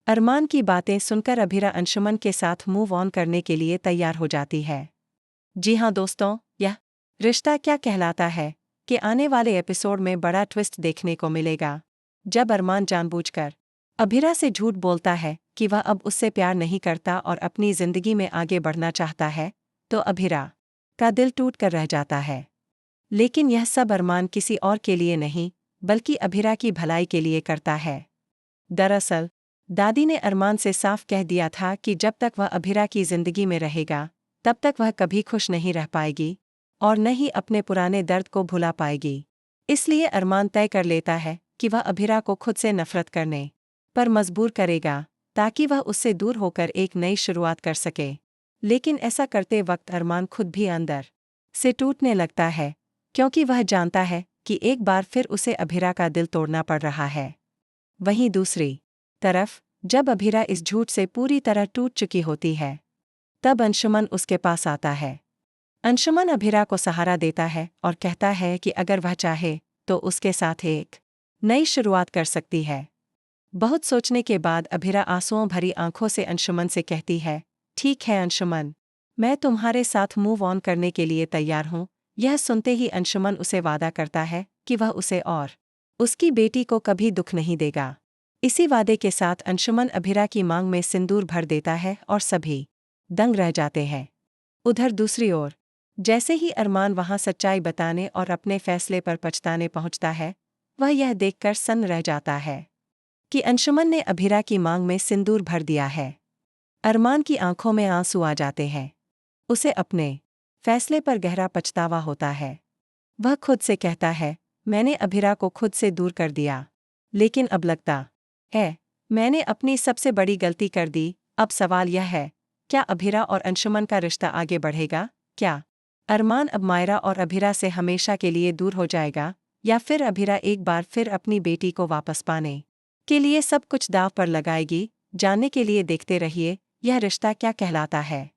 अरमान की बातें सुनकर अभिरा अंशुमन के साथ मूव ऑन करने के लिए तैयार हो जाती है। जी हाँ दोस्तों, यह रिश्ता क्या कहलाता है कि आने वाले एपिसोड में बड़ा ट्विस्ट देखने को मिलेगा, जब अरमान जानबूझकर अभिरा से झूठ बोलता है कि वह अब उससे प्यार नहीं करता और अपनी जिंदगी में आगे बढ़ना चाहता है, तो अभिरा का दिल टूट कर रह जाता है। लेकिन यह सब अरमान किसी और के लिए नहीं, बल्कि अभिरा की भलाई के लिए करता है। दरअसल दादी ने अरमान से साफ कह दिया था कि जब तक वह अभिरा की जिंदगी में रहेगा, तब तक वह कभी खुश नहीं रह पाएगी और न ही अपने पुराने दर्द को भुला पाएगी। इसलिए अरमान तय कर लेता है कि वह अभिरा को खुद से नफरत करने पर मजबूर करेगा, ताकि वह उससे दूर होकर एक नई शुरुआत कर सके। लेकिन ऐसा करते वक्त अरमान खुद भी अंदर से टूटने लगता है, क्योंकि वह जानता है कि एक बार फिर उसे अभिरा का दिल तोड़ना पड़ रहा है। वहीं दूसरी तरफ जब अभिरा इस झूठ से पूरी तरह टूट चुकी होती है, तब अंशुमन उसके पास आता है। अंशुमन अभिरा को सहारा देता है और कहता है कि अगर वह चाहे तो उसके साथ एक नई शुरुआत कर सकती है। बहुत सोचने के बाद अभिरा आंसुओं भरी आंखों से अंशुमन से कहती है, ठीक है अंशुमन, मैं तुम्हारे साथ मूव ऑन करने के लिए तैयार हूँ। यह सुनते ही अंशुमन उसे वादा करता है कि वह उसे और उसकी बेटी को कभी दुख नहीं देगा। इसी वादे के साथ अंशुमन अभिरा की मांग में सिंदूर भर देता है और सभी दंग रह जाते हैं। उधर दूसरी ओर जैसे ही अरमान वहां सच्चाई बताने और अपने फैसले पर पछताने पहुंचता है, वह यह देखकर सन्न रह जाता है कि अंशुमन ने अभिरा की मांग में सिंदूर भर दिया है। अरमान की आंखों में आंसू आ जाते हैं। उसे अपने फैसले पर गहरा पछतावा होता है। वह खुद से कहता है, मैंने अभिरा को खुद से दूर कर दिया, लेकिन अब लगता है मैंने अपनी सबसे बड़ी गलती कर दी। अब सवाल यह है, क्या अभिरा और अंशुमन का रिश्ता आगे बढ़ेगा? क्या अरमान अब मायरा और अभिरा से हमेशा के लिए दूर हो जाएगा, या फिर अभिरा एक बार फिर अपनी बेटी को वापस पाने के लिए सब कुछ दांव पर लगाएगी? जानने के लिए देखते रहिए यह रिश्ता क्या कहलाता है।